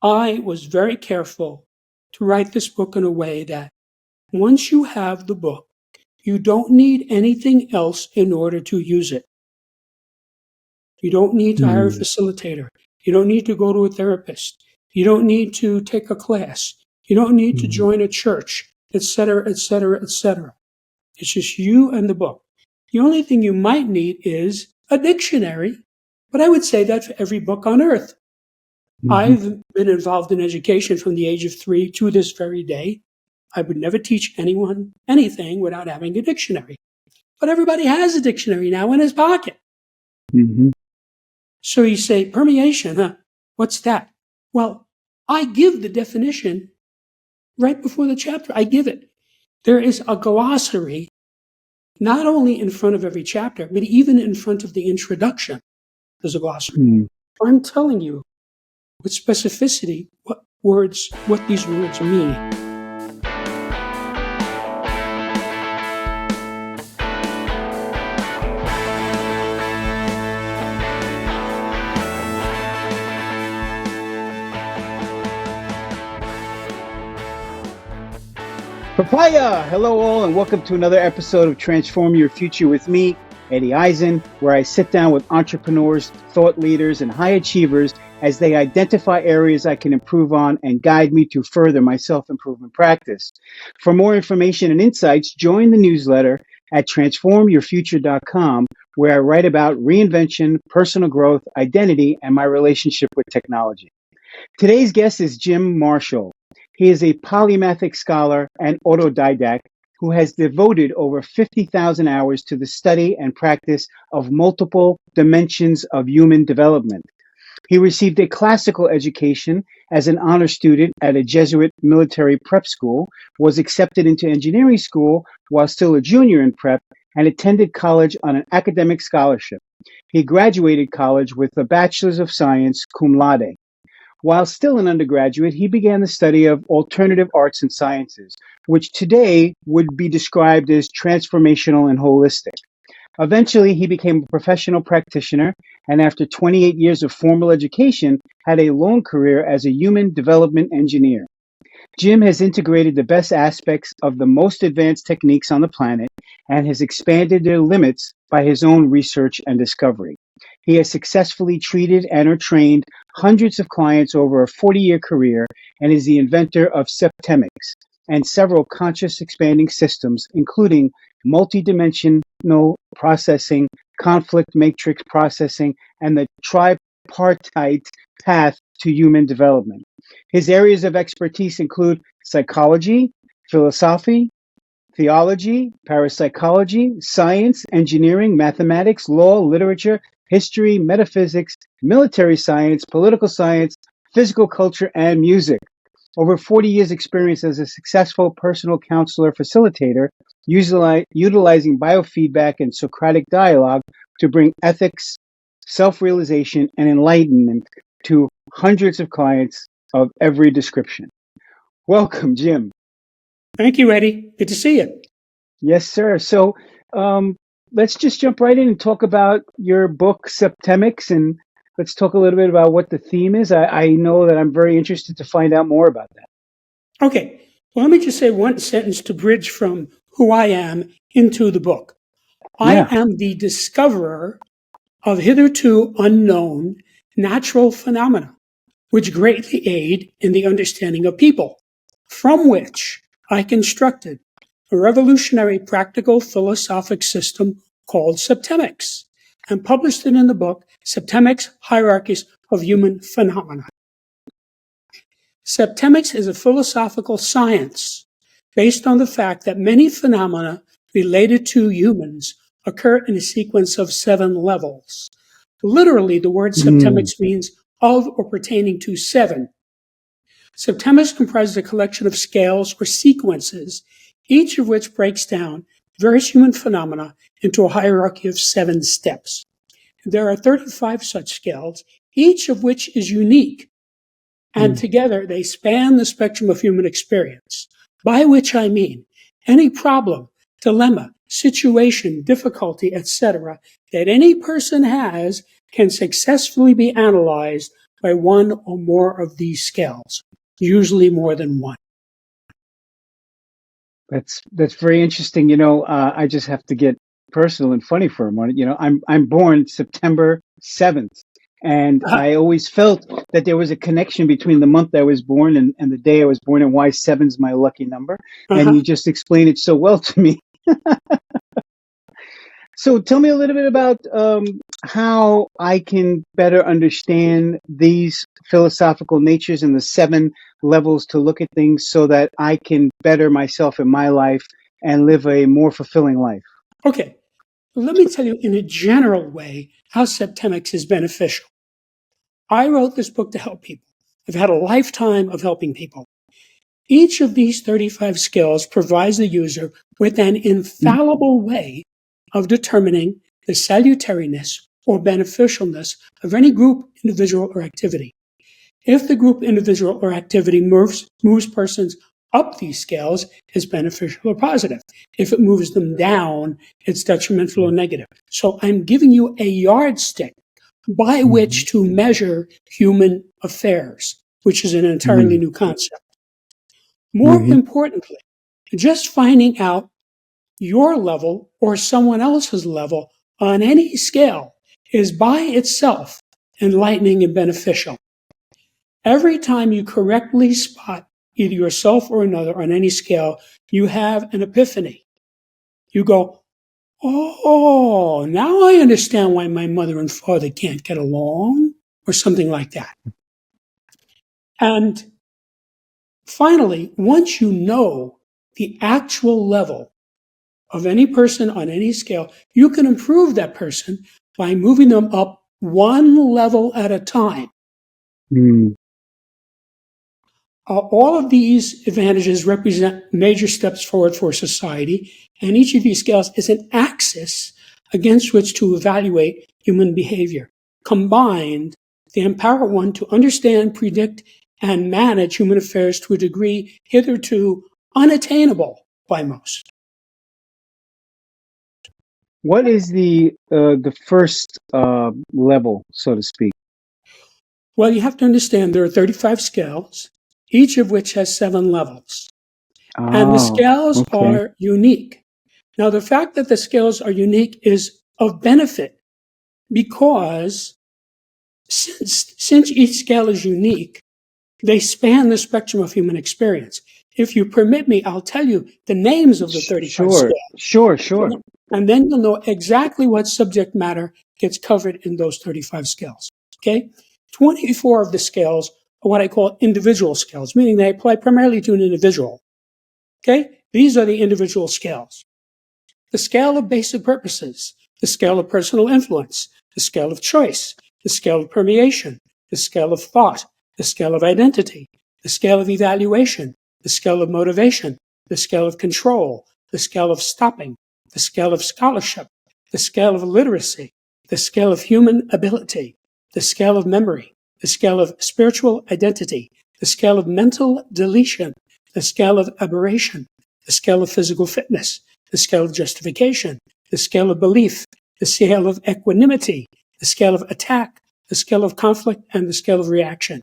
I was very careful to write this book in a way that once you have the book, you don't need anything else in order to use it. You don't need to hire a facilitator. You don't need to go to a therapist. You don't need to take a class. You don't need to join a church, etc., etc., etc. It's just you and the book. The only thing you might need is a dictionary, but I would say that for every book on earth. I've been involved in education from the age of 3 to this very day. I would never teach anyone anything without having a dictionary. But everybody has a dictionary now in his pocket. So you say, permeation, huh? What's that? Well, I give the definition right before the chapter. I give it. There is a glossary, not only in front of every chapter, but even in front of the introduction. There's a glossary. I'm telling you with specificity what these words mean. Papaya! Hello all and welcome to another episode of Transform Your Future with me, Eddie Isin, where I sit down with entrepreneurs, thought leaders, and high achievers as they identify areas I can improve on and guide me to further my self-improvement practice. For more information and insights, join the newsletter at transformyourfuture.com, where I write about reinvention, personal growth, identity, and my relationship with technology. Today's guest is Jim Marshall. He is a polymathic scholar and autodidact who has devoted over 50,000 hours to the study and practice of multiple dimensions of human development. He received a classical education as an honor student at a Jesuit military prep school, was accepted into engineering school while still a junior in prep, and attended college on an academic scholarship. He graduated college with a Bachelor's of Science cum laude. While still an undergraduate, he began the study of alternative arts and sciences, which today would be described as transformational and holistic. Eventually, he became a professional practitioner, and after 28 years of formal education, had a long career as a human development engineer. Jim has integrated the best aspects of the most advanced techniques on the planet and has expanded their limits by his own research and discovery. He has successfully treated and or trained hundreds of clients over a 40-year career and is the inventor of Septemics and several conscious expanding systems, including multidimensional processing, conflict matrix processing, and the tripartite path to human development. His areas of expertise include psychology, philosophy, theology, parapsychology, science, engineering, mathematics, law, literature, history, metaphysics, military science, political science, physical culture, and music. Over 40 years experience as a successful personal counselor facilitator, utilizing biofeedback and Socratic dialogue to bring ethics, self-realization, and enlightenment to hundreds of clients of every description. Welcome, Jim. Thank you, Eddie. Good to see you. Yes, sir. So let's just jump right in and talk about your book, Septemics, and let's talk a little bit about what the theme is. I know that I'm very interested to find out more about that. Okay. Well, let me just say one sentence to bridge from who I am into the book. I am the discoverer of hitherto unknown natural phenomena, which greatly aid in the understanding of people, from which I constructed a revolutionary practical philosophic system called Septemics, and published it in the book, Septemics, Hierarchies of Human Phenomena. Septemics is a philosophical science based on the fact that many phenomena related to humans occur in a sequence of 7 levels. Literally, the word Septemics means of or pertaining to 7. Septemics comprises a collection of scales or sequences, each of which breaks down various human phenomena into a hierarchy of 7 steps. There are 35 such scales, each of which is unique, and together they span the spectrum of human experience, by which I mean any problem, dilemma, situation, difficulty, etc., that any person has can successfully be analyzed by one or more of these scales, usually more than one. That's very interesting. I just have to get personal and funny for a moment. I'm born September 7th, and I always felt that there was a connection between the month I was born and the day I was born, and why seven's my lucky number. And you just explained it so well to me. So tell me a little bit about how I can better understand these philosophical natures and the 7 levels to look at things so that I can better myself in my life and live a more fulfilling life. Okay, let me tell you in a general way how Septemics is beneficial. I wrote this book to help people. I've had a lifetime of helping people. Each of these 35 skills provides the user with an infallible way of determining the salutariness or beneficialness of any group, individual, or activity. If the group, individual, or activity moves persons up these scales, it's beneficial or positive. If it moves them down, it's detrimental or negative. So I'm giving you a yardstick by which to measure human affairs, which is an entirely new concept. More importantly, just finding out your level or someone else's level on any scale is by itself enlightening and beneficial. Every time you correctly spot either yourself or another on any scale, you have an epiphany. You go, oh, now I understand why my mother and father can't get along, or something like that. And finally, once you know the actual level of any person on any scale, you can improve that person by moving them up one level at a time. All of these advantages represent major steps forward for society, and each of these scales is an axis against which to evaluate human behavior. Combined, they empower one to understand, predict, and manage human affairs to a degree hitherto unattainable by most. What is the first level, so to speak? Well, you have to understand there are 35 scales, each of which has 7 levels. And the scales are unique. Now, the fact that the scales are unique is of benefit because since each scale is unique, they span the spectrum of human experience. If you permit me, I'll tell you the names of the 35 scales. Sure. And then you'll know exactly what subject matter gets covered in those 35 scales. Okay? 24 of the scales are what I call individual scales, meaning they apply primarily to an individual. Okay? These are the individual scales. The scale of basic purposes, the scale of personal influence, the scale of choice, the scale of permeation, the scale of thought, the scale of identity, the scale of evaluation, the scale of motivation, the scale of control, the scale of stopping, the scale of scholarship, the scale of literacy, the scale of human ability, the scale of memory, the scale of spiritual identity, the scale of mental deletion, the scale of aberration, the scale of physical fitness, the scale of justification, the scale of belief, the scale of equanimity, the scale of attack, the scale of conflict, and the scale of reaction.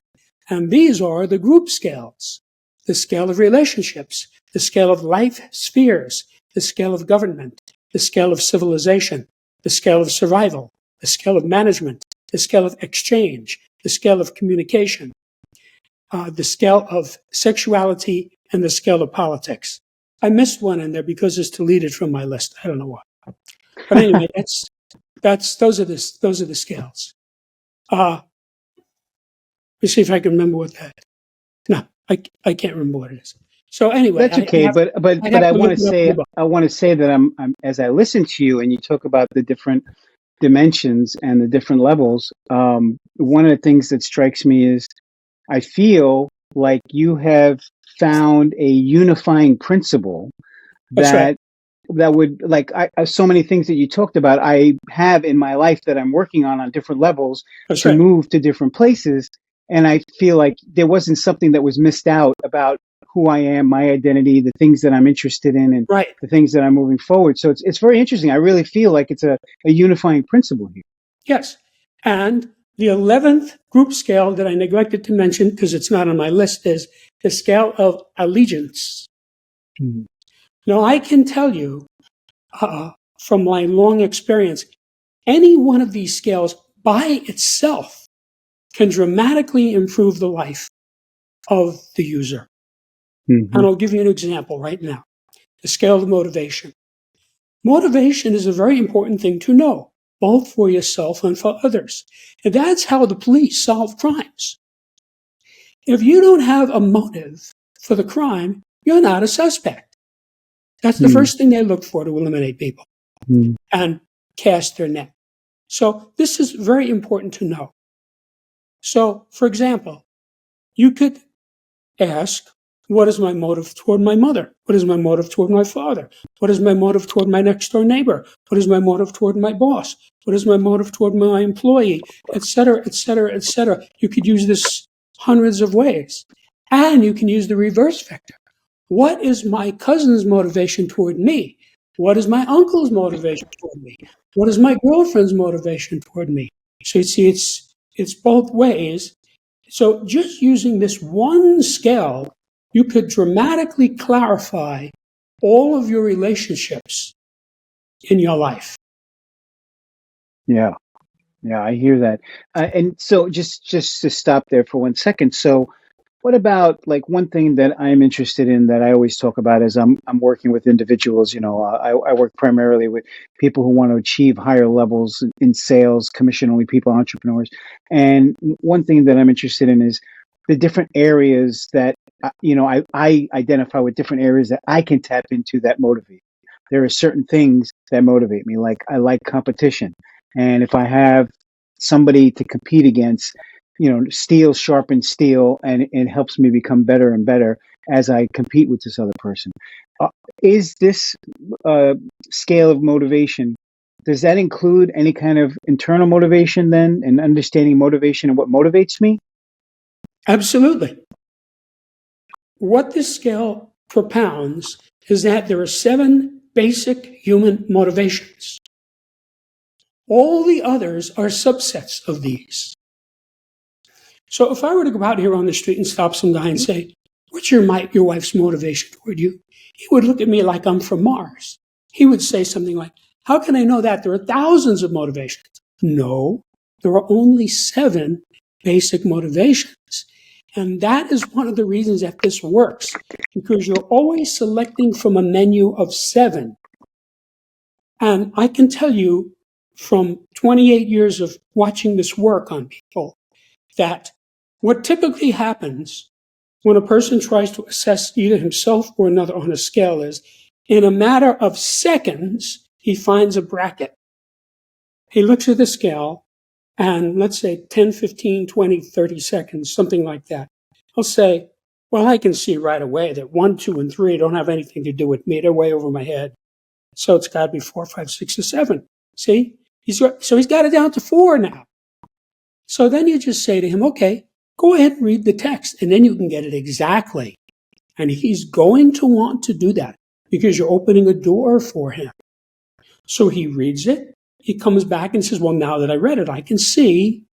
And these are the group scales: the scale of relationships, the scale of life spheres, the scale of government, the scale of civilization, the scale of survival, the scale of management, the scale of exchange, the scale of communication, the scale of sexuality, and the scale of politics. I missed one in there because it's deleted from my list. I don't know why. But anyway, those are the scales. Let me see if I can remember what that is. No, I can't remember what it is. So anyway, that's okay. But I want to say that I'm as I listen to you and you talk about the different dimensions and the different levels. One of the things that strikes me is I feel like you have found a unifying principle that would, like, so many things that you talked about, I have in my life that I'm working on different levels to move to different places. And I feel like there wasn't something that was missed out about who I am, my identity, the things that I'm interested in, and the things that I'm moving forward. So it's very interesting. I really feel like it's a unifying principle here. Yes. And The 11th group scale that I neglected to mention because it's not on my list is the scale of allegiance. Mm-hmm. Now, I can tell you from my long experience, any one of these scales by itself can dramatically improve the life of the user. Mm-hmm. And I'll give you an example right now. The scale of motivation. Motivation is a very important thing to know, both for yourself and for others. And that's how the police solve crimes. If you don't have a motive for the crime, you're not a suspect. That's the first thing they look for to eliminate people and cast their net. So this is very important to know. So, for example, you could ask, what is my motive toward my mother? What is my motive toward my father? What is my motive toward my next door neighbor? What is my motive toward my boss? What is my motive toward my employee? Et cetera, et cetera, et cetera. You could use this hundreds of ways. And you can use the reverse vector. What is my cousin's motivation toward me? What is my uncle's motivation toward me? What is my girlfriend's motivation toward me? So you see, it's both ways. So just using this one scale, you could dramatically clarify all of your relationships in your life. Yeah, I hear that. And so just to stop there for 1 second. So what about like one thing that I'm interested in that I always talk about is I'm working with individuals. I work primarily with people who want to achieve higher levels in sales, commission only people, entrepreneurs. And one thing that I'm interested in is the different areas that I identify with different areas that I can tap into that motivate. There are certain things that motivate me. Like I like competition, and if I have somebody to compete against, steel sharpens steel, and it helps me become better and better as I compete with this other person. Is this scale of motivation, does that include any kind of internal motivation then, and understanding motivation and what motivates me? Absolutely. What this scale propounds is that there are 7 basic human motivations. All the others are subsets of these. So if I were to go out here on the street and stop some guy and say, what's your wife's motivation toward you? He would look at me like I'm from Mars. He would say something like, how can I know that? There are thousands of motivations. No, there are only 7 basic motivations. And that is one of the reasons that this works, because you're always selecting from a menu of 7. And I can tell you from 28 years of watching this work on people that what typically happens when a person tries to assess either himself or another on a scale is, in a matter of seconds, he finds a bracket. He looks at the scale, and let's say 10, 15, 20, 30 seconds, something like that. He'll say, well, I can see right away that 1, 2, and 3 don't have anything to do with me. They're way over my head. So it's got to be 4, 5, 6, or 7. See? So he's got it down to 4 now. So then you just say to him, okay, go ahead and read the text, and then you can get it exactly. And he's going to want to do that because you're opening a door for him. So he reads it. He comes back and says, well, now that I read it, I can see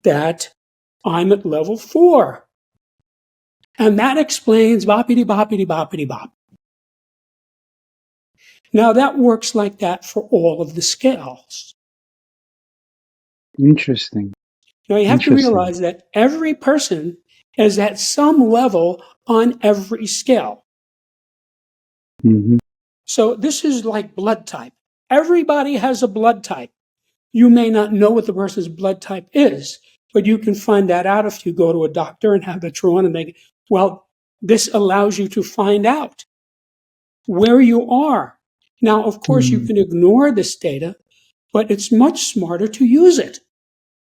that I'm at level 4. And that explains boppity, boppity, boppity, bop. Now that works like that for all of the scales. Interesting. Now you have to realize that every person is at some level on every scale. Mm-hmm. So this is like blood type. Everybody has a blood type. You may not know what the person's blood type is, but you can find that out if you go to a doctor and have it drawn and this allows you to find out where you are. Now, of course, you can ignore this data, but it's much smarter to use it.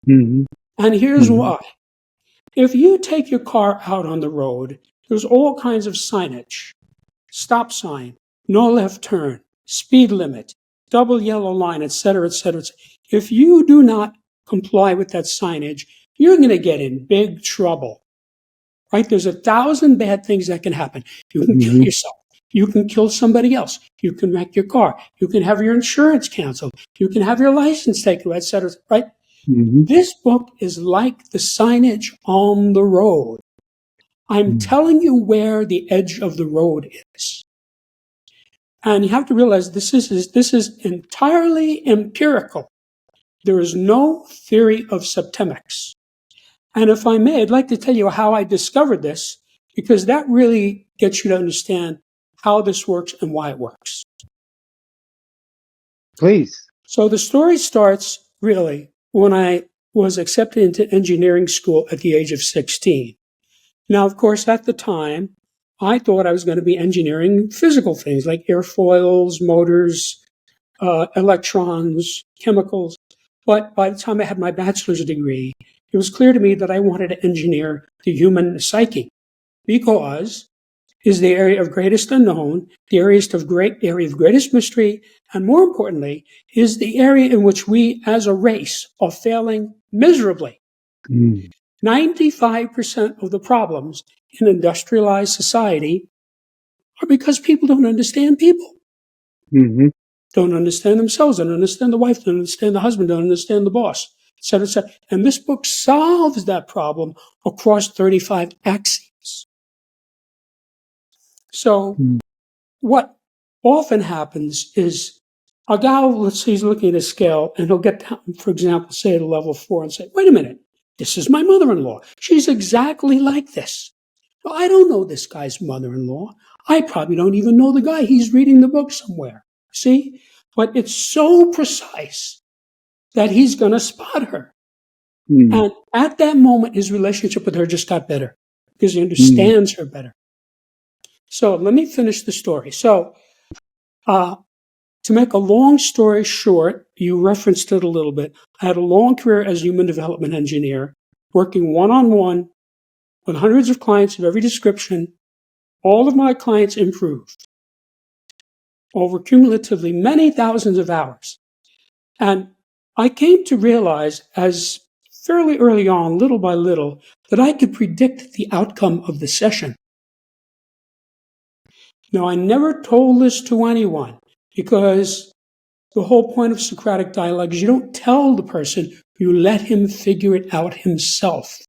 Mm-hmm. And here's why. If you take your car out on the road, there's all kinds of signage. Stop sign, no left turn, speed limit, double yellow line, etc., etc. If you do not comply with that signage, you're going to get in big trouble. Right? There's 1,000 bad things that can happen. You can kill yourself. You can kill somebody else. You can wreck your car. You can have your insurance canceled. You can have your license taken, etc. Right? Mm-hmm. This book is like the signage on the road. I'm Mm-hmm. telling you where the edge of the road is. And you have to realize this is entirely empirical. There is no theory of septemics. And if I may, I'd like to tell you how I discovered this, because that really gets you to understand how this works and why it works. Please. So the story starts really when I was accepted into engineering school at the age of 16. Now, of course, at the time, I thought I was going to be engineering physical things like airfoils, motors, electrons, chemicals. But by the time I had my bachelor's degree, it was clear to me that I wanted to engineer the human psyche because it is the area of greatest unknown, the area of greatest mystery, and more importantly, is the area in which we as a race are failing miserably. 95% of the problems in industrialized society are because people don't understand people. Mm-hmm. Don't understand themselves, don't understand the wife, don't understand the husband, don't understand the boss, etc., etc. And this book solves that problem across 35 axes. So what often happens is a guy, let's say he's looking at a scale and he'll get down, for example, say at a level 4 and say, wait a minute, this is my mother-in-law. She's exactly like this. Well, I don't know this guy's mother-in-law. I probably don't even know the guy. He's reading the book somewhere. See? But it's so precise that he's going to spot her. And at that moment, his relationship with her just got better because he understands her better. So let me finish the story. So to make a long story short, you referenced it a little bit. I had a long career as a human development engineer, working one-on-one with hundreds of clients of every description. All of my clients improved over cumulatively many thousands of hours. And I came to realize as fairly early on, little by little, that I could predict the outcome of the session. Now, I never told this to anyone because the whole point of Socratic dialogue is you don't tell the person, you let him figure it out himself.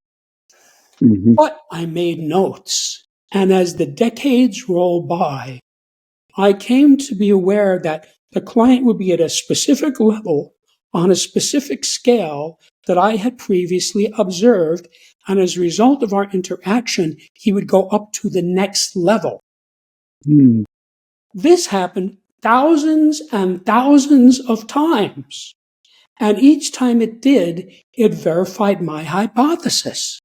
Mm-hmm. But I made notes. And as the decades roll by, I came to be aware that the client would be at a specific level on a specific scale that I had previously observed. And as a result of our interaction, he would go up to the next level. This happened thousands and thousands of times. And each time it did, it verified my hypothesis,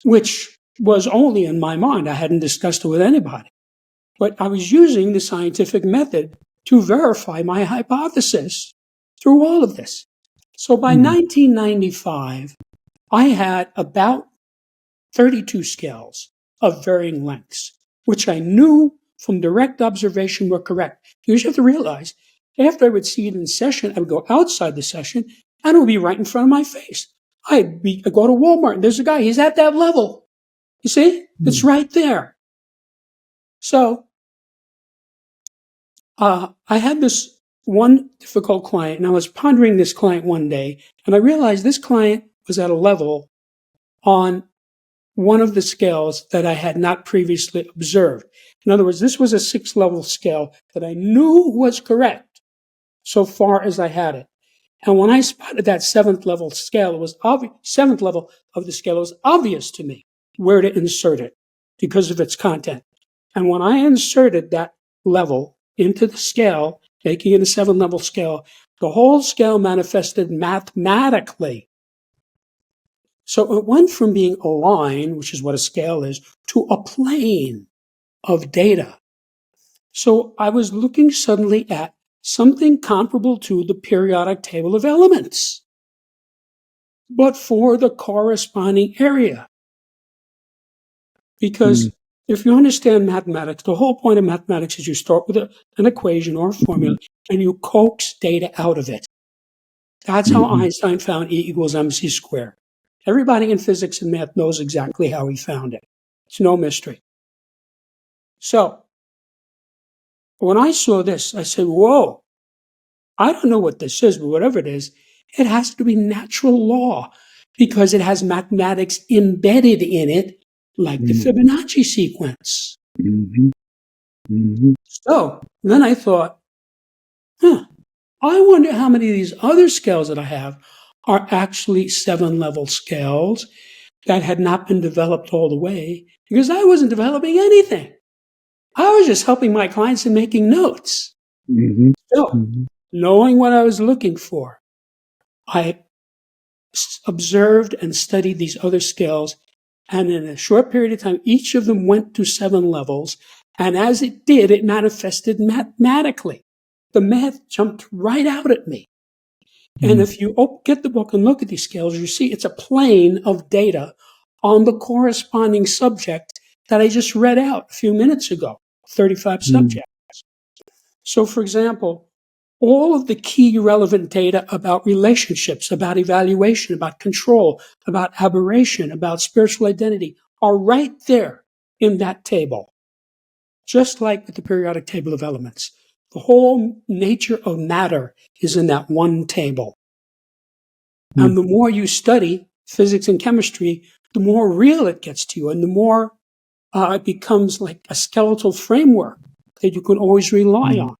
which was only in my mind. I hadn't discussed it with anybody. But I was using the scientific method to verify my hypothesis through all of this. So by 1995, I had about 32 scales of varying lengths, which I knew from direct observation were correct. You have to realize, after I would see it in session, I would go outside the session and it would be right in front of my face. I'd go to Walmart and there's a guy, he's at that level. You see? It's right there. So I had this one difficult client, and I was pondering this client one day, and I realized this client was at a level on one of the scales that I had not previously observed. In other words, this was a 6-level scale that I knew was correct so far as I had it. And when I spotted that 7th level scale, it was obvious. 7th level of the scale, it was obvious to me where to insert it because of its content. And when I inserted that level into the scale, making it a 7-level scale, the whole scale manifested mathematically. So it went from being a line, which is what a scale is, to a plane of data. So I was looking suddenly at something comparable to the periodic table of elements, but for the corresponding area. Because if you understand mathematics, the whole point of mathematics is you start with an equation or a formula and you coax data out of it. That's how Einstein found E equals mc squared. Everybody in physics and math knows exactly how he found it. It's no mystery. So when I saw this, I said, whoa, I don't know what this is, but whatever it is, It has to be natural law because it has mathematics embedded in it, like the Fibonacci sequence. So then I thought, I wonder how many of these other scales that I have are actually 7-level scales that had not been developed all the way because I wasn't developing anything. I was just helping my clients and making notes. So, knowing what I was looking for, I observed and studied these other scales, and in a short period of time, each of them went to 7 levels, and as it did, it manifested mathematically. The math jumped right out at me. And if you get the book and look at these scales, you see it's a plane of data on the corresponding subject that I just read out a few minutes ago, 35 subjects. So, for example, all of the key relevant data about relationships, about evaluation, about control, about aberration, about spiritual identity are right there in that table. Just like with the periodic table of elements. The whole nature of matter is in that one table. And the more you study physics and chemistry, the more real it gets to you, and the more it becomes like a skeletal framework that you can always rely on.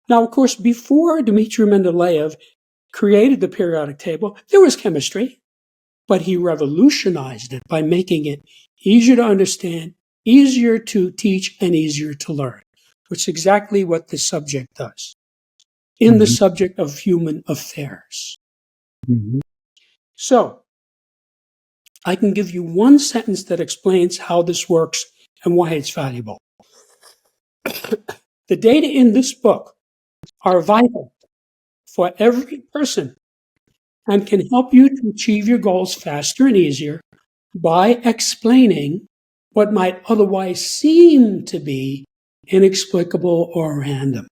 Now, of course, before Dmitry Mendeleev created the periodic table, there was chemistry, but he revolutionized it by making it easier to understand, easier to teach, and easier to learn, which is exactly what this subject does in the subject of human affairs. So, I can give you one sentence that explains how this works and why it's valuable. The data in this book are vital for every person and can help you to achieve your goals faster and easier by explaining what might otherwise seem to be inexplicable or random.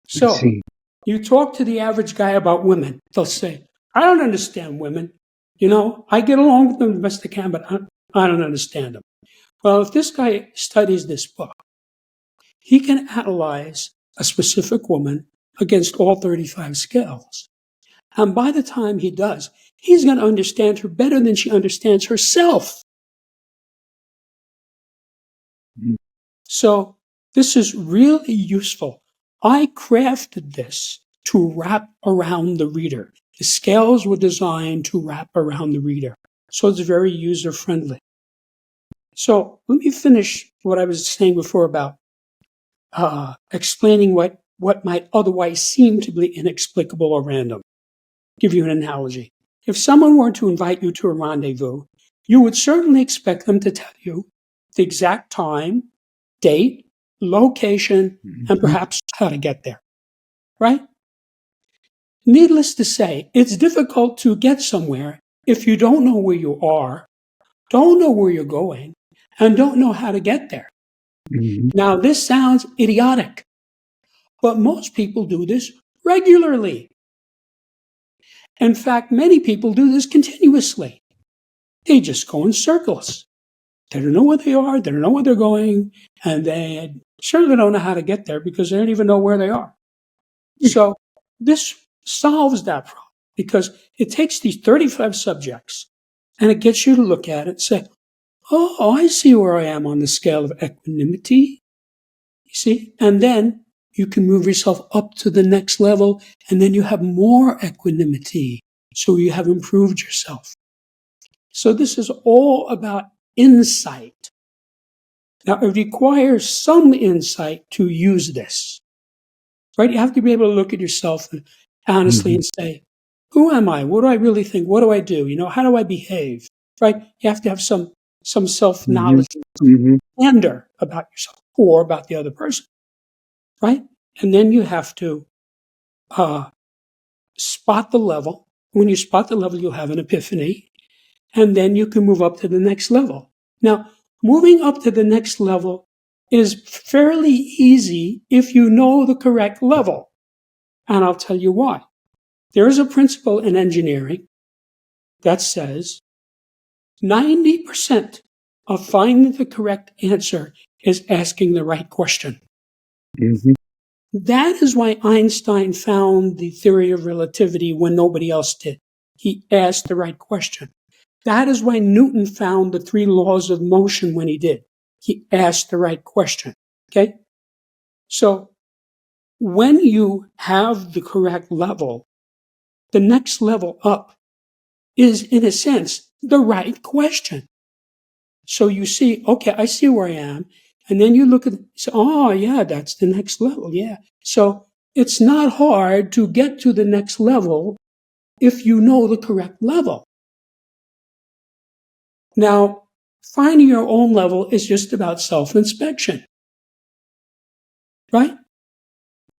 So, you talk to the average guy about women, they'll say, I don't understand women. You know, I get along with them the best I can, but I don't understand them. Well, if this guy studies this book, he can analyze a specific woman against all 35 scales. And by the time he does, he's going to understand her better than she understands herself. So this is really useful. I crafted this to wrap around the reader. The scales were designed to wrap around the reader. So it's very user-friendly. So let me finish what I was saying before about explaining what might otherwise seem to be inexplicable or random. Give you an analogy. If someone were to invite you to a rendezvous, you would certainly expect them to tell you the exact time, date, location, and perhaps how to get there, right? Needless to say, it's difficult to get somewhere if you don't know where you are, don't know where you're going, and don't know how to get there. Now, this sounds idiotic, but most people do this regularly. In fact, many people do this continuously. They just go in circles. They don't know where they are, they don't know where they're going, and they certainly don't know how to get there because they don't even know where they are. So this solves that problem because it takes these 35 subjects and it gets you to look at it and say, oh, I see where I am on the scale of equanimity. You see? And then you can move yourself up to the next level, and then you have more equanimity. So you have improved yourself. So this is all about insight. Now, it requires some insight to use this, right? You have to be able to look at yourself honestly and say, who am I? What do I really think? What do I do? You know, how do I behave, right? You have to have some self-knowledge, candor about yourself or about the other person, right? And then you have to spot the level. When you spot the level, you'll have an epiphany, and then you can move up to the next level. Now, moving up to the next level is fairly easy if you know the correct level. And I'll tell you why. There is a principle in engineering that says 90% of finding the correct answer is asking the right question. That is why Einstein found the theory of relativity when nobody else did. He asked the right question. That is why Newton found the three laws of motion when he did. He asked the right question. Okay? So when you have the correct level, the next level up is, in a sense, the right question. So you see, okay, I see where I am. And then you look at, say, oh, yeah, that's the next level. Yeah. So it's not hard to get to the next level if you know the correct level. Now, finding your own level is just about self-inspection, right?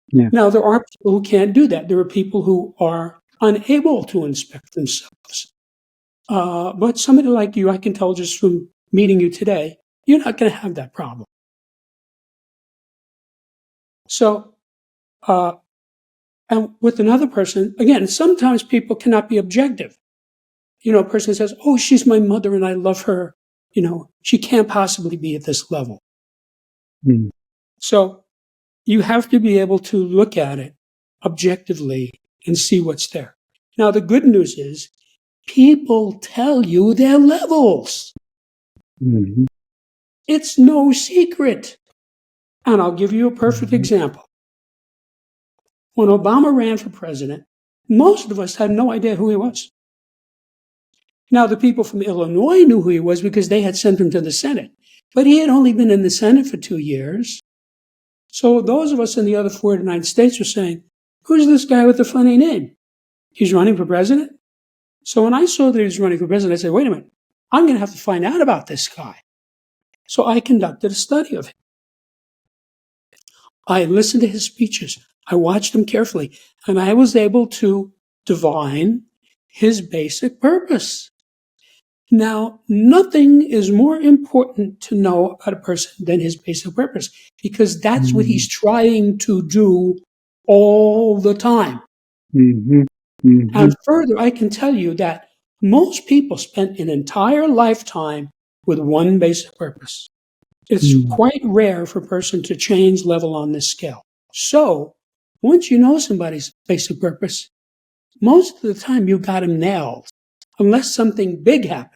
Yeah. Now, there are people who can't do that. There are people who are unable to inspect themselves. But somebody like you, I can tell just from meeting you today, you're not going to have that problem. So, and with another person, again, sometimes people cannot be objective. You know, a person says, oh, she's my mother and I love her. You know, she can't possibly be at this level. Mm. So you have to be able to look at it objectively and see what's there. Now, the good news is people tell you their levels. Mm-hmm. It's no secret. And I'll give you a perfect example. When Obama ran for president, most of us had no idea who he was. Now, the people from Illinois knew who he was because they had sent him to the Senate. But he had only been in the Senate for 2 years. So those of us in the other 49 states were saying, who's this guy with the funny name? He's running for president? So when I saw that he was running for president, I said, wait a minute, I'm going to have to find out about this guy. So I conducted a study of him. I listened to his speeches. I watched them carefully, and I was able to divine his basic purpose. Now, nothing is more important to know about a person than his basic purpose, because that's what he's trying to do all the time. Mm-hmm. Mm-hmm. And further, I can tell you that most people spend an entire lifetime with one basic purpose. It's quite rare for a person to change level on this scale. So, once you know somebody's basic purpose, most of the time you got him nailed, unless something big happens.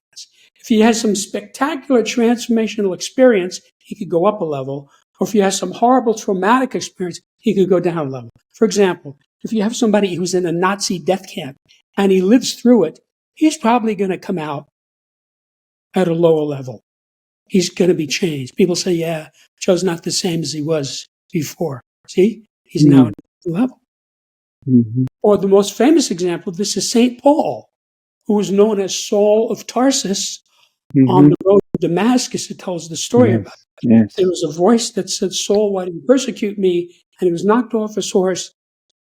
If he has some spectacular transformational experience, he could go up a level. Or if he has some horrible traumatic experience, he could go down a level. For example, if you have somebody who's in a Nazi death camp and he lives through it, he's probably going to come out at a lower level. He's going to be changed. People say, yeah, Joe's not the same as he was before. See, he's now at a level. Mm-hmm. Or the most famous example of this is St. Paul, who was known as Saul of Tarsus. On the road to Damascus, it tells the story about it. Yes. There was a voice that said, Saul, why do you persecute me? And he was knocked off his horse,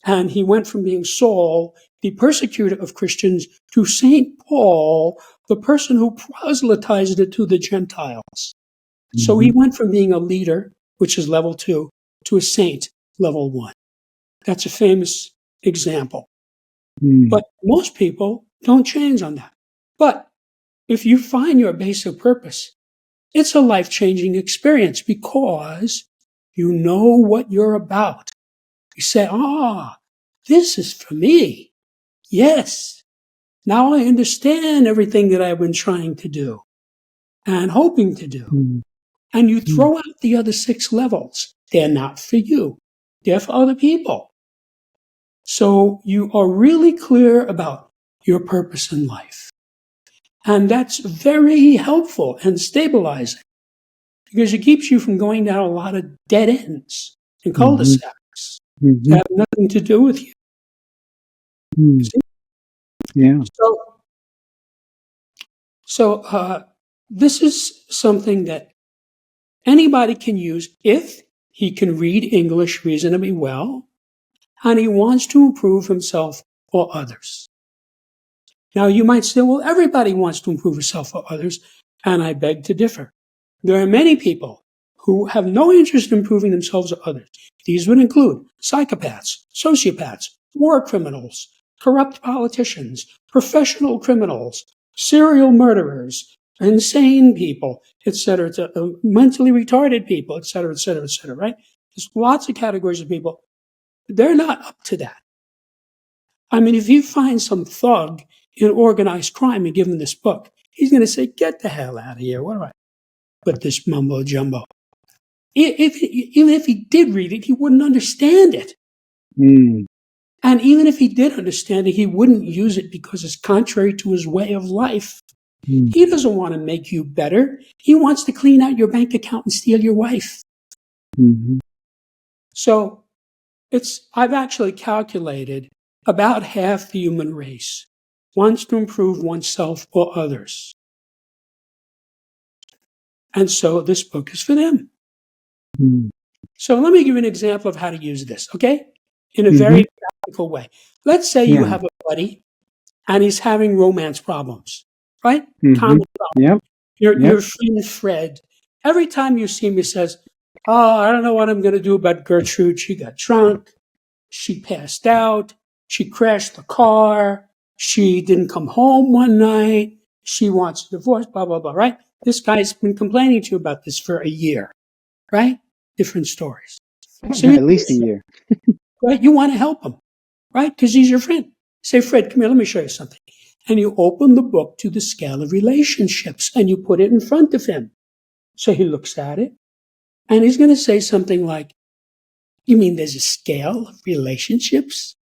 and he went from being Saul, the persecutor of Christians, to St. Paul, the person who proselytized it to the Gentiles. So he went from being a leader, which is level 2, to a saint, level 1. That's a famous example. But most people don't change on that. But if you find your basic purpose, it's a life-changing experience because you know what you're about. You say, this is for me. Yes. Now I understand everything that I've been trying to do and hoping to do. And you throw out the other 6 levels. They're not for you. They're for other people. So you are really clear about your purpose in life. And that's very helpful and stabilizing because it keeps you from going down a lot of dead ends and cul-de-sacs that have nothing to do with you. See? Yeah. So this is something that anybody can use if he can read English reasonably well and he wants to improve himself or others. Now, you might say, well, everybody wants to improve himself or others, and I beg to differ. There are many people who have no interest in improving themselves or others. These would include psychopaths, sociopaths, war criminals, corrupt politicians, professional criminals, serial murderers, insane people, etc., mentally retarded people, etc., right? There's lots of categories of people they're not up to that. I mean, if you find some thug in organized crime and give him this book, he's going to say, get the hell out of here. What do I put this mumbo jumbo? Even if he did read it, he wouldn't understand it. And even if he did understand it, he wouldn't use it because it's contrary to his way of life. He doesn't want to make you better. He wants to clean out your bank account and steal your wife. So I've actually calculated about half the human race wants to improve oneself or others. And so this book is for them. So let me give you an example of how to use this, okay? In a very practical way. Let's say you have a buddy and he's having romance problems, right? Common problem. Your friend Fred, every time you see him, he says, oh, I don't know what I'm going to do about Gertrude. She got drunk. She passed out. She crashed the car. She didn't come home one night. She wants a divorce, blah, blah, blah, right? This guy's been complaining to you about this for a year, right? Different stories. So at least a year. Right? You want to help him, right? Because he's your friend. Say, Fred, come here, let me show you something. And you open the book to the scale of relationships and you put it in front of him. So he looks at it and he's going to say something like, you mean there's a scale of relationships?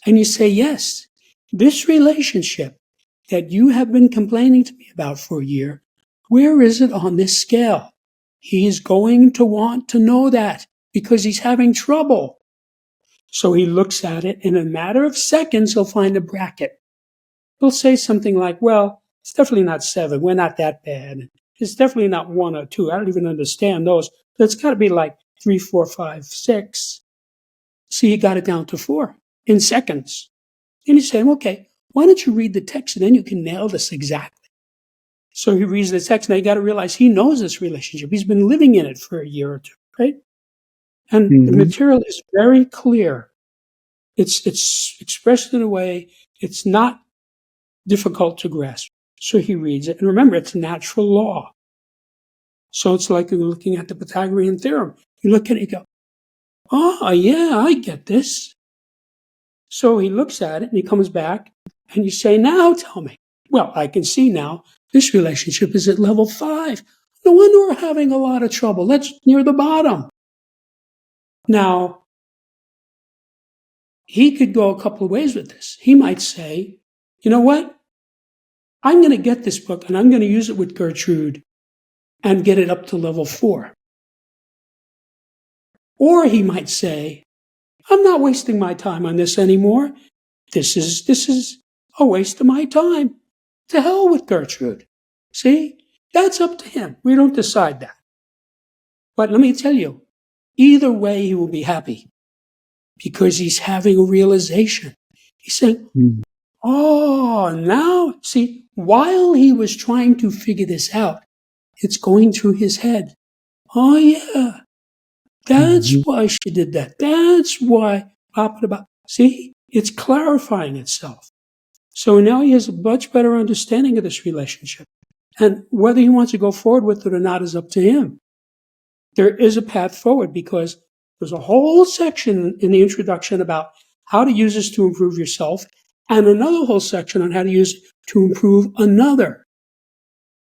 And you say, yes, this relationship that you have been complaining to me about for a year, where is it on this scale? He's going to want to know that because he's having trouble. So he looks at it. In a matter of seconds, he'll find a bracket. He'll say something like, well, it's definitely not 7. We're not that bad. It's definitely not 1 or 2. I don't even understand those. But it's got to be like 3, 4, 5, 6. See, he got it down to 4 in seconds. And he's saying, okay, why don't you read the text and then you can nail this exactly. So he reads the text. Now you got to realize he knows this relationship. He's been living in it for a year or 2, right? And the material is very clear. It's expressed in a way it's not difficult to grasp. So he reads it. And remember, it's natural law. So it's like you're looking at the Pythagorean theorem. You look at it, you go, oh, yeah, I get this. So he looks at it and he comes back and you say, now tell me. Well, I can see now this relationship is at level 5. No wonder we're having a lot of trouble. That's near the bottom. Now, he could go a couple of ways with this. He might say, you know what? I'm going to get this book and I'm going to use it with Gertrude and get it up to level 4. Or he might say, I'm not wasting my time on this anymore. This is a waste of my time. To hell with Gertrude. See? That's up to him. We don't decide that. But let me tell you, either way he will be happy because he's having a realization. He's saying, oh, now, see, while he was trying to figure this out, it's going through his head. Oh, yeah, that's why she did that. That's why. See, it's clarifying itself. So now he has a much better understanding of this relationship. And whether he wants to go forward with it or not is up to him. There is a path forward because there's a whole section in the introduction about how to use this to improve yourself and another whole section on how to use it to improve another.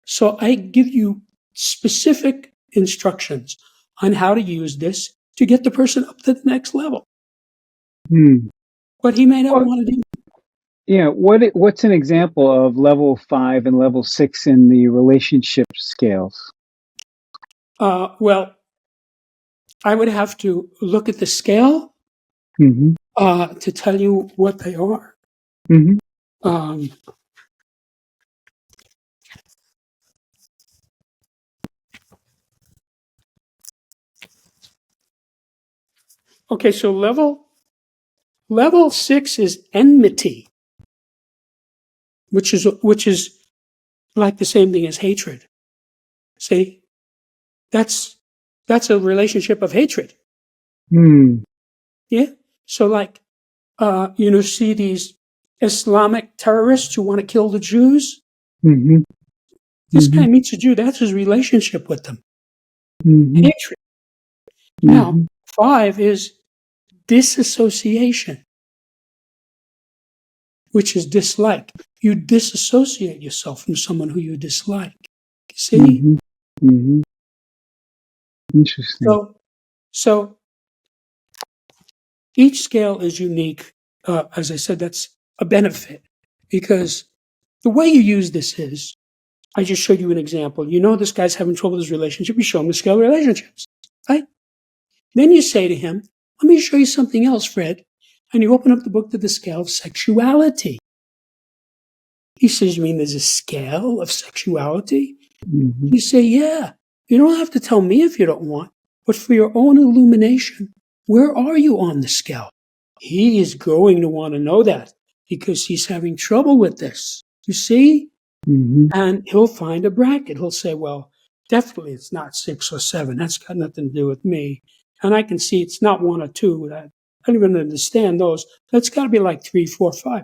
So I give you specific instructions on how to use this to get the person up to the next level. But he may not want to do that. Yeah, what's an example of level 5 and level 6 in the relationship scales? Well, I would have to look at the scale to tell you what they are. Okay, so level 6 is enmity, which is like the same thing as hatred. See, that's a relationship of hatred. Yeah. So like, see these Islamic terrorists who want to kill the Jews. This guy meets a Jew. That's his relationship with them. Hatred. Now, 5 is disassociation, which is dislike. You disassociate yourself from someone who you dislike. See? Mm-hmm. Mm-hmm. Interesting. So each scale is unique. As I said, that's a benefit because the way you use this is, I just showed you an example. You know this guy's having trouble with his relationship. You show him the scale of relationships, right? Then you say to him, let me show you something else, Fred. And you open up the book to the scale of sexuality. He says, you mean there's a scale of sexuality? Mm-hmm. You say, yeah. You don't have to tell me if you don't want, but for your own illumination, where are you on the scale? He is going to want to know that because he's having trouble with this. You see? Mm-hmm. And he'll find a bracket. He'll say, well, definitely it's not 6 or 7. That's got nothing to do with me. And I can see it's not 1 or 2. I don't even understand those. That's got to be like 3, 4, 5.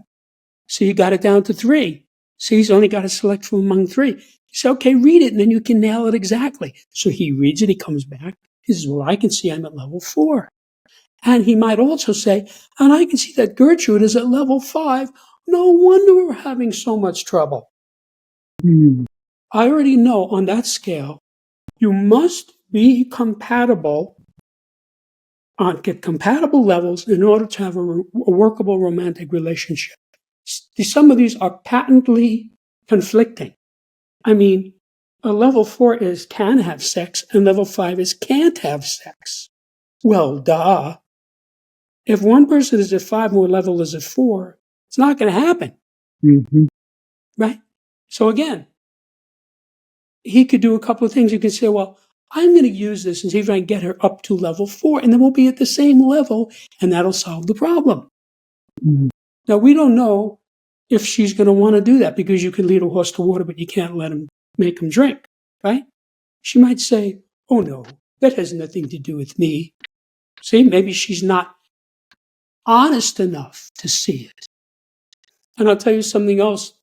So you got it down to 3. So he's only got to select from among 3. You say, okay, read it, and then you can nail it exactly. So he reads it, he comes back. He says, well, I can see I'm at level 4. And he might also say, and I can see that Gertrude is at level 5. No wonder we're having so much trouble. Mm-hmm. I already know on that scale, you must be compatible, get compatible levels in order to have a workable romantic relationship. Some of these are patently conflicting. I mean, a level 4 is can have sex, and level 5 is can't have sex. Well, duh. If one person is at 5 and one level is at 4, it's not going to happen. Mm-hmm. Right? So again, he could do a couple of things. You can say, well, I'm going to use this and see if I can get her up to level 4, and then we'll be at the same level, and that'll solve the problem. Mm-hmm. Now, we don't know if she's going to want to do that because you can lead a horse to water, but you can't make him drink, right? She might say, oh no, that has nothing to do with me. See, maybe she's not honest enough to see it. And I'll tell you something else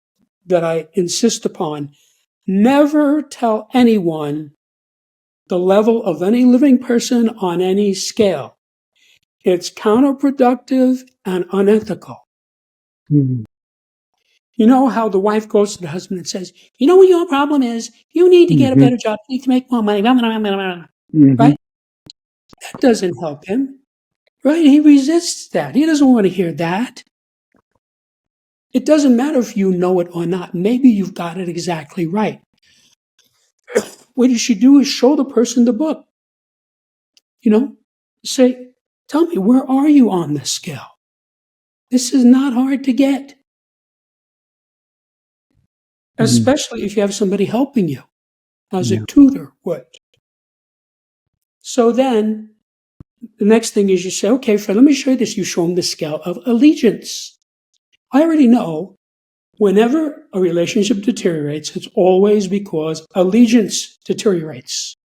that I insist upon. Never tell anyone the level of any living person on any scale. It's counterproductive and unethical. Mm-hmm. You know how the wife goes to the husband and says, you know what your problem is? You need to get a better job. You need to make more money. Mm-hmm. Right? That doesn't help him. Right? He resists that. He doesn't want to hear that. It doesn't matter if you know it or not. Maybe you've got it exactly right. What you should do is show the person the book. You know, say, tell me, where are you on this scale? This is not hard to get. Especially if you have somebody helping you, as a tutor would. So then, the next thing is you say, okay, Fred, let me show you this. You show them the scale of allegiance. I already know whenever a relationship deteriorates, it's always because allegiance deteriorates.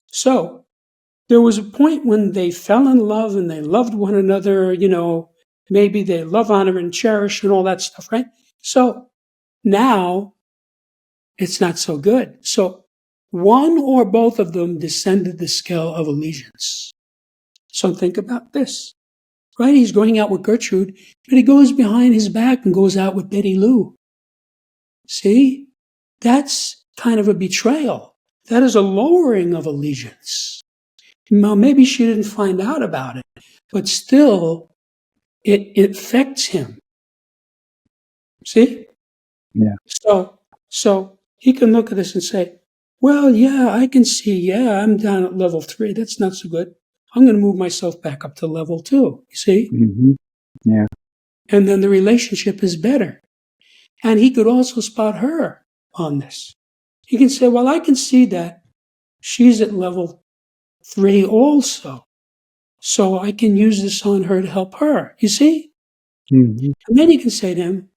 So, there was a point when they fell in love and they loved one another, you know, maybe they love, honor, and cherish and all that stuff, right? So, now it's not so good. So, one or both of them descended the scale of allegiance. So, think about this. Right? He's going out with Gertrude, but he goes behind his back and goes out with Betty Lou. See? That's kind of a betrayal. That is a lowering of allegiance. Now, maybe she didn't find out about it, but still, it affects him. See? Yeah. So he can look at this and say, well, yeah, I can see, yeah, I'm down at level 3. That's not so good. I'm going to move myself back up to level 2. You see? Mm-hmm. Yeah. And then the relationship is better. And he could also spot her on this. He can say, well, I can see that she's at level 3 also. So I can use this on her to help her. You see? Mm-hmm. And then you can say to him,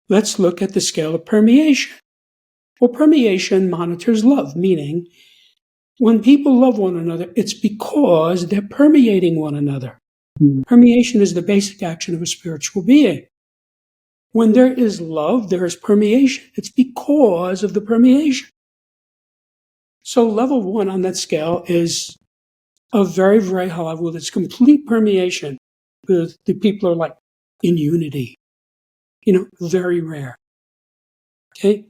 let's look at the scale of permeation. Well, permeation monitors love, meaning when people love one another, it's because they're permeating one another. Mm-hmm. Permeation is the basic action of a spiritual being. When there is love, there is permeation. It's because of the permeation. So level 1 on that scale is a very, very high level with its complete permeation. The people are like in unity, very rare. Okay?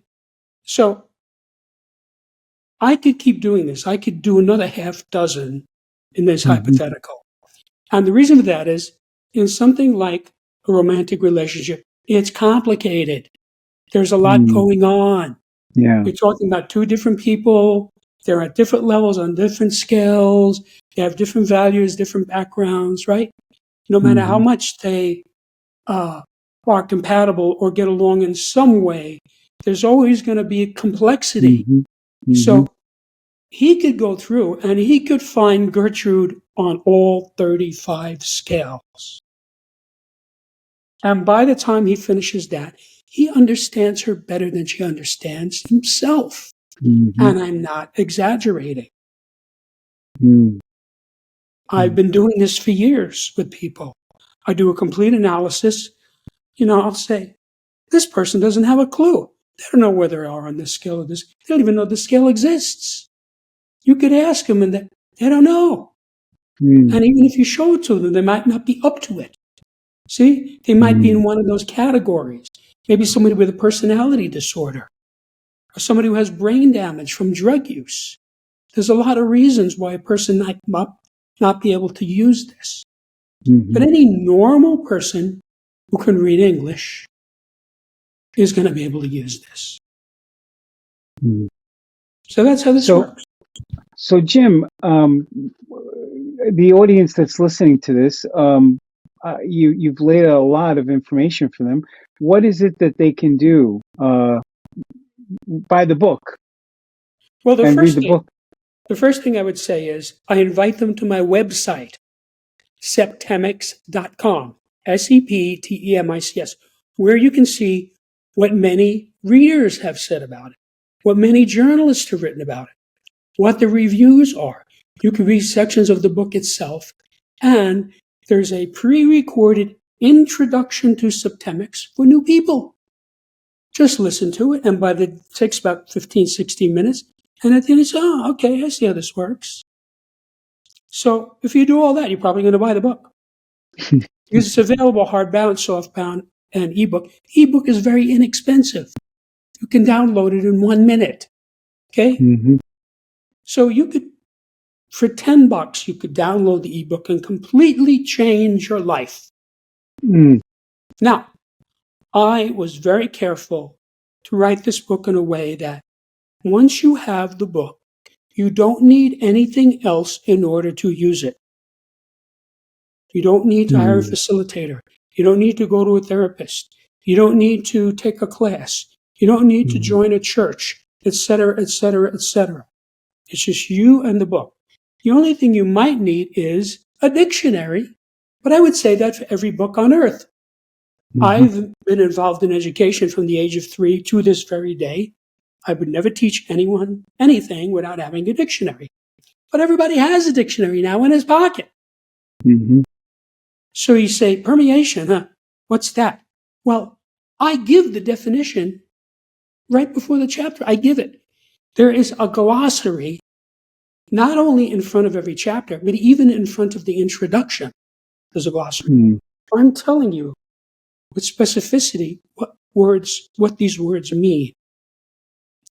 So I could keep doing this. I could do another half dozen in this hypothetical. And the reason for that is in something like a romantic relationship, it's complicated. There's a lot going on. Yeah. You're talking about two different people. They're at different levels on different scales. They have different values, different backgrounds, right? No matter how much they are compatible or get along in some way, there's always going to be a complexity. So he could go through and he could find Gertrude on all 35 scales. And by the time he finishes that, he understands her better than she understands himself. And I'm not exaggerating. I've been doing this for years with people. I do a complete analysis. I'll say, this person doesn't have a clue. They don't know where they are on this scale or this. They don't even know the scale exists. You could ask them and they don't know. And even if you show it to them, they might not be up to it. See, they might be in one of those categories. Maybe somebody with a personality disorder or somebody who has brain damage from drug use. There's a lot of reasons why a person might not be able to use this. But any normal person who can read English is going to be able to use this. So that's how this works. So, Jim, the audience that's listening to this, you've laid out a lot of information for them. What is it that they can do? Buy the book. Well, the first thing I would say is I invite them to my website, Septemics.com, Septemics, where you can see what many readers have said about it, what many journalists have written about it, what the reviews are. You can read sections of the book itself, and there's a pre-recorded introduction to Septemics for new people. Just listen to it, and it takes about 15, 16 minutes, and at the end you say, oh, okay, I see how this works. So if you do all that, you're probably going to buy the book. Because it's available hardbound, softbound, and ebook. Ebook is very inexpensive. You can download it in 1 minute. Okay? So you could, for $10, you could download the ebook and completely change your life. Now, I was very careful to write this book in a way that once you have the book, you don't need anything else in order to use it. You don't need to hire a facilitator. You don't need to go to a therapist. You don't need to take a class. You don't need to join a church, etc., etc., etc. It's just you and the book. The only thing you might need is a dictionary, but I would say that for every book on earth. I've been involved in education from the age of 3 to this very day. I would never teach anyone anything without having a dictionary. But everybody has a dictionary now in his pocket. So you say, permeation, huh? What's that? Well, I give the definition right before the chapter. I give it. There is a glossary, not only in front of every chapter, but even in front of the introduction. There's a glossary. I'm telling you with specificity what these words mean.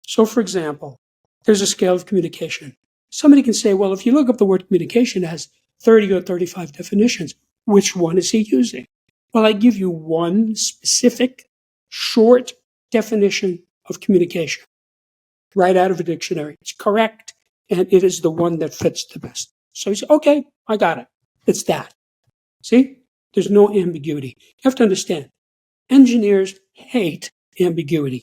So, for example, there's a scale of communication. Somebody can say, well, if you look up the word communication, it has 30 or 35 definitions. Which one is he using? Well, I give you one specific, short definition of communication right out of a dictionary. It's correct, and it is the one that fits the best. So you say, okay, I got it. It's that. See? There's no ambiguity. You have to understand, engineers hate ambiguity.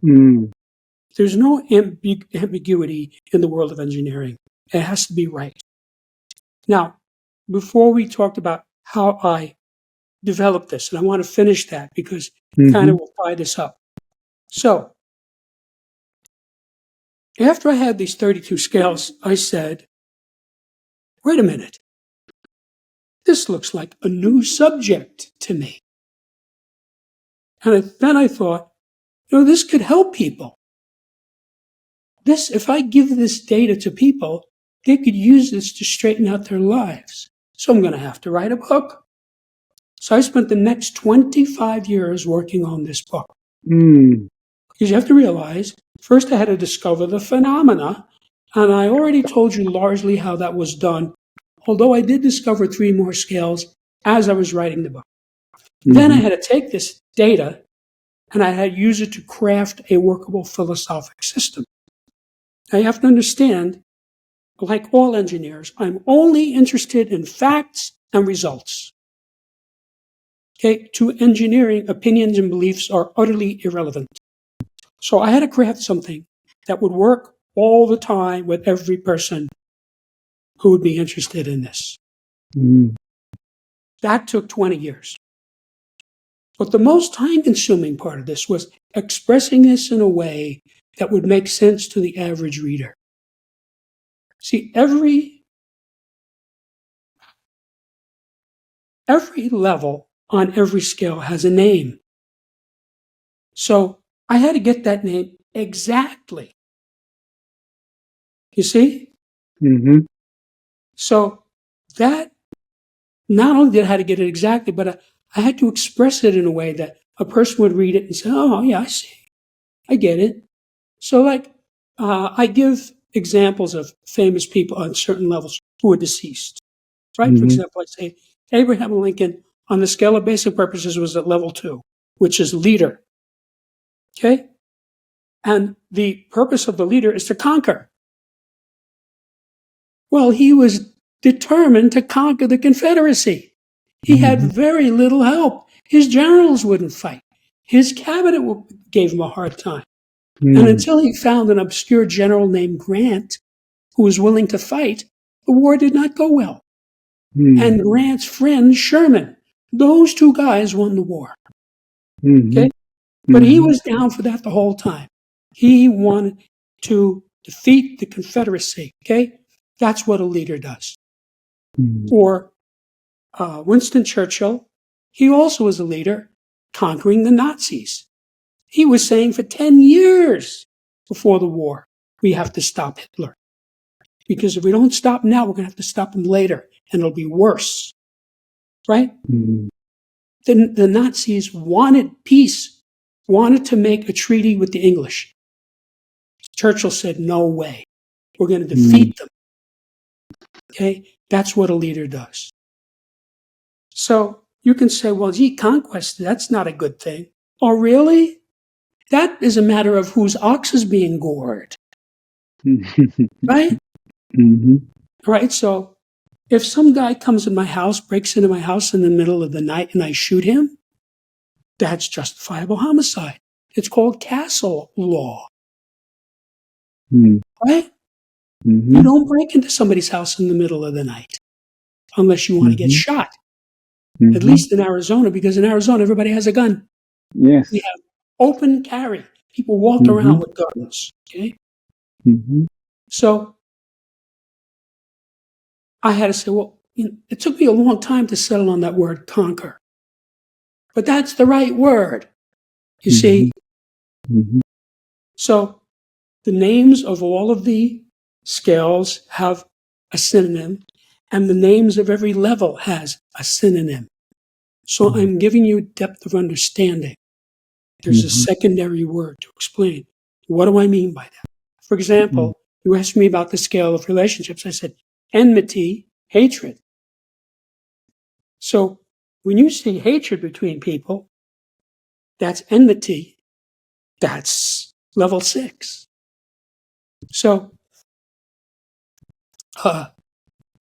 There's no ambiguity in the world of engineering. It has to be right. Now, before we talked about how I developed this, and I want to finish that because it kind of will tie this up. So, after I had these 32 scales, I said, wait a minute. This looks like a new subject to me. And then I thought, this could help people. If I give this data to people, they could use this to straighten out their lives. So I'm going to have to write a book. So I spent the next 25 years working on this book. Because you have to realize, first I had to discover the phenomena, and I already told you largely how that was done, although I did discover 3 more scales as I was writing the book. Then I had to take this data and I had to use it to craft a workable philosophic system. Now you have to understand, like all engineers, I'm only interested in facts and results. Okay, to engineering, opinions and beliefs are utterly irrelevant. So I had to craft something that would work all the time with every person who would be interested in this. That took 20 years. But the most time-consuming part of this was expressing this in a way that would make sense to the average reader. See, every level on every scale has a name. So I had to get that name exactly. You see? So that, not only did I have to get it exactly, but I had to express it in a way that a person would read it and say, oh, yeah, I see. I get it. So like, I give examples of famous people on certain levels who are deceased, right? For example, I say Abraham Lincoln on the scale of basic purposes was at level 2, which is leader. Okay? And the purpose of the leader is to conquer. Well, he was determined to conquer the Confederacy. He had very little help. His generals wouldn't fight. His cabinet gave him a hard time. And until he found an obscure general named Grant who was willing to fight, the war did not go well. And Grant's friend Sherman, those 2 guys won the war. Okay? But he was down for that the whole time. He wanted to defeat the Confederacy. Okay? That's what a leader does. Or Winston Churchill, he also was a leader conquering the Nazis. He was saying for 10 years before the war, we have to stop Hitler. Because if we don't stop now, we're going to have to stop him later, and it'll be worse. Right? The Nazis wanted peace, wanted to make a treaty with the English. Churchill said, no way. We're going to defeat them. Okay? That's what a leader does. So you can say, well, gee, conquest, that's not a good thing. Oh, really? That is a matter of whose ox is being gored. Right? Right? So if some guy comes in my house, breaks into my house in the middle of the night, and I shoot him, that's justifiable homicide. It's called castle law. Right? You don't break into somebody's house in the middle of the night unless you want to get shot. At least in Arizona, because in Arizona, everybody has a gun. Yes. We have open carry. People walk around with guns. Okay? So I had to say, well, it took me a long time to settle on that word conquer. But that's the right word. You see? So the names of all of the scales have a synonym, and the names of every level has a synonym. So I'm giving you depth of understanding. There's a secondary word to explain. What do I mean by that? For example, you asked me about the scale of relationships. I said enmity, hatred. So when you see hatred between people, that's enmity. That's level 6. So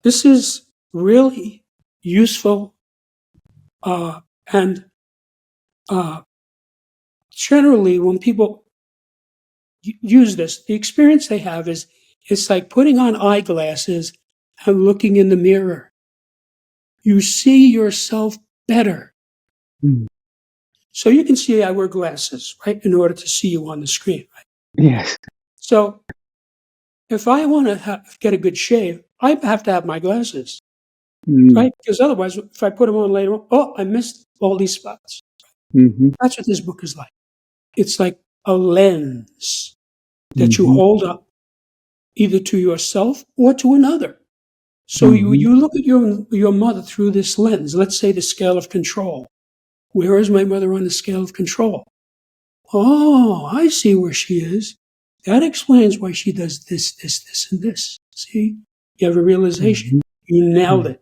this is really useful, and generally when people use this, the experience they have is it's like putting on eyeglasses and looking in the mirror. You see yourself better. So you can see I wear glasses, right, in order to see you on the screen, right? Yes. So if I want to get a good shave, I have to have my glasses, right? Because otherwise, if I put them on later on, oh, I missed all these spots. That's what this book is like. It's like a lens that you hold up either to yourself or to another. So you look at your mother through this lens. Let's say the scale of control. Where is my mother on the scale of control? Oh, I see where she is. That explains why she does this, and this. See? You have a realization. You nailed it.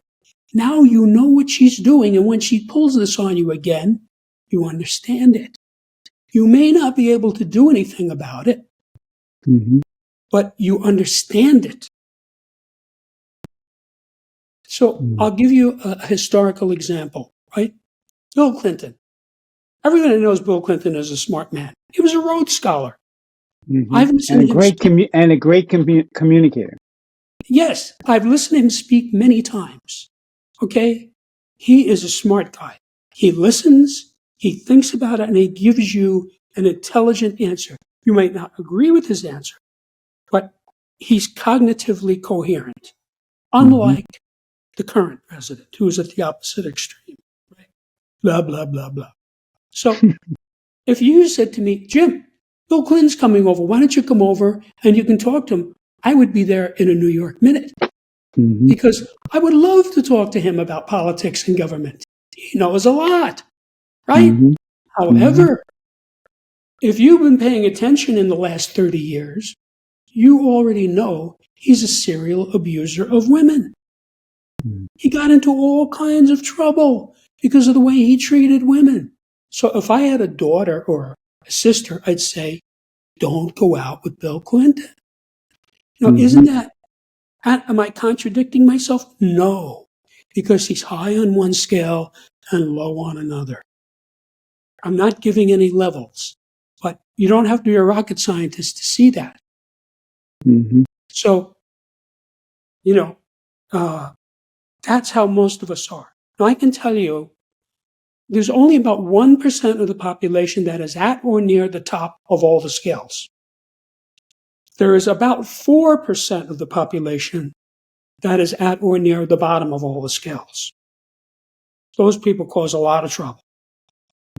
Now you know what she's doing, and when she pulls this on you again, you understand it. You may not be able to do anything about it, but you understand it. So I'll give you a historical example, right? Bill Clinton. Everybody knows Bill Clinton is a smart man. He was a Rhodes Scholar. I've listened to him a great communicator. Yes, I've listened to him speak many times. Okay? He is a smart guy. He listens, he thinks about it, and he gives you an intelligent answer. You might not agree with his answer, but he's cognitively coherent, unlike the current president, who is at the opposite extreme. Right? Blah, blah, blah, blah. So if you said to me, Jim, Bill Clinton's coming over, why don't you come over and you can talk to him? I would be there in a New York minute. Because I would love to talk to him about politics and government. He knows a lot, right? However, if you've been paying attention in the last 30 years, you already know he's a serial abuser of women. He got into all kinds of trouble because of the way he treated women. So if I had a daughter or a sister, I'd say, don't go out with Bill Clinton. Isn't that, am I contradicting myself? No, because he's high on one scale and low on another. I'm not giving any levels, but you don't have to be a rocket scientist to see that. So, that's how most of us are. Now, I can tell you, there's only about 1% of the population that is at or near the top of all the scales. There is about 4% of the population that is at or near the bottom of all the scales. Those people cause a lot of trouble.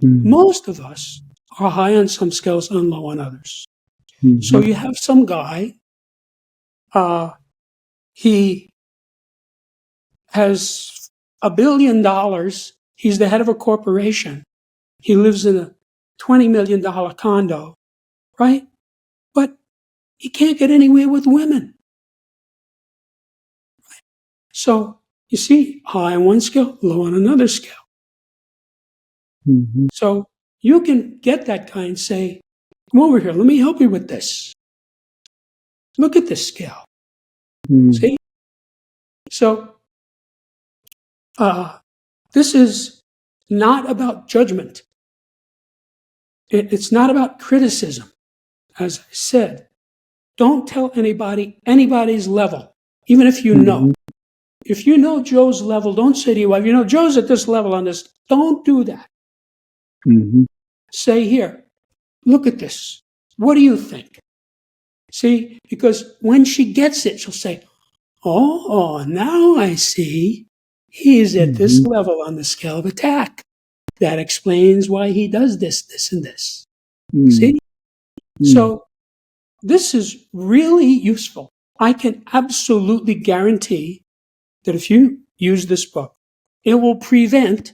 Most of us are high on some scales and low on others. So you have some guy, he has $1 billion. He's the head of a corporation. He lives in a $20 million condo, right? But he can't get anywhere with women. Right? So you see, high on one scale, low on another scale. So you can get that guy and say, come over here, let me help you with this. Look at this scale. See? So this is not about judgment. It's not about criticism. As I said, don't tell anybody anybody's level, even if you know. If you know Joe's level, don't say to your wife, Joe's at this level on this. Don't do that. Say, here, look at this. What do you think? See, because when she gets it, she'll say, oh, now I see. He's at this level on the scale of attack. That explains why he does this, and this. See? So this is really useful. I can absolutely guarantee that if you use this book, it will prevent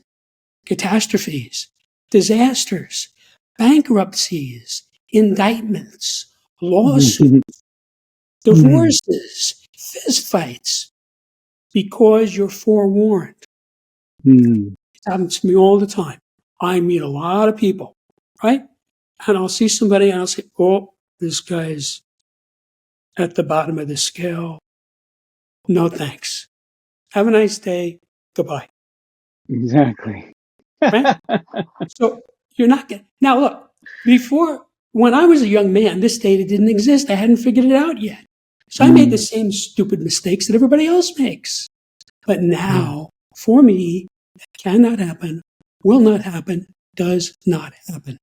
catastrophes, disasters, bankruptcies, indictments, lawsuits, divorces, fistfights, because you're forewarned. It happens to me all the time. I meet a lot of people, right? And I'll see somebody and I'll say, oh, this guy's at the bottom of the scale. No thanks. Have a nice day. Goodbye. Exactly. Right? So you're not getting... Now look, when I was a young man, this data didn't exist. I hadn't figured it out yet. So I made the same stupid mistakes that everybody else makes. But now, for me, that cannot happen, will not happen, does not happen.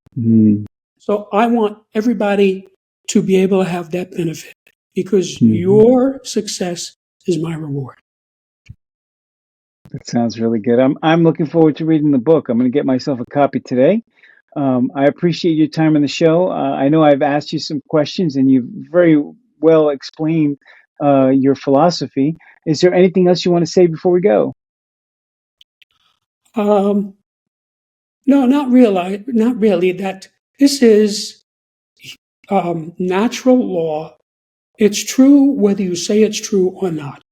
So I want everybody to be able to have that benefit, because your success is my reward. That sounds really good. I'm looking forward to reading the book. I'm going to get myself a copy today. I appreciate your time on the show. I know I've asked you some questions, and you've very well explained your philosophy. Is there anything else you want to say before we go? Um, no, not really. Not really. That this is natural law. It's true whether you say it's true or not.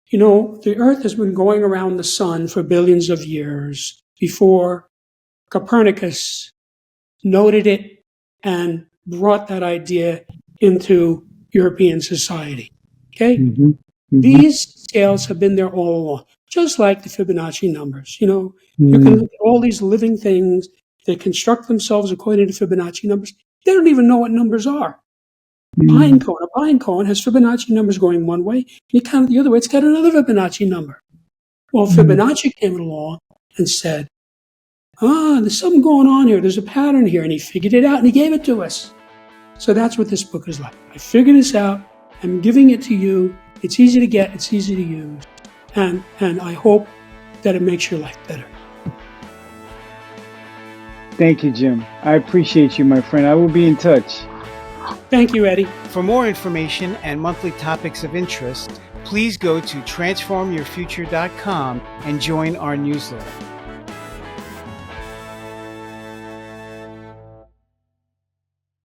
You know, the Earth has been going around the sun for billions of years before Copernicus noted it and brought that idea into European society. Okay? Mm-hmm. Mm-hmm. These scales have been there all along, just like the Fibonacci numbers. You know, you can Mm-hmm. look at all these living things that construct themselves according to Fibonacci numbers. They don't even know what numbers are. Pine cone. A pine cone has Fibonacci numbers going one way. You count it the other way, it's got another Fibonacci number. Well, Fibonacci came along and said, there's something going on here. There's a pattern here. And he figured it out and he gave it to us. So that's what this book is like. I figured this out. I'm giving it to you. It's easy to get. It's easy to use. And I hope that it makes your life better. Thank you, Jim. I appreciate you, my friend. I will be in touch. Thank you, Eddie. For more information and monthly topics of interest, please go to transformyourfuture.com and join our newsletter.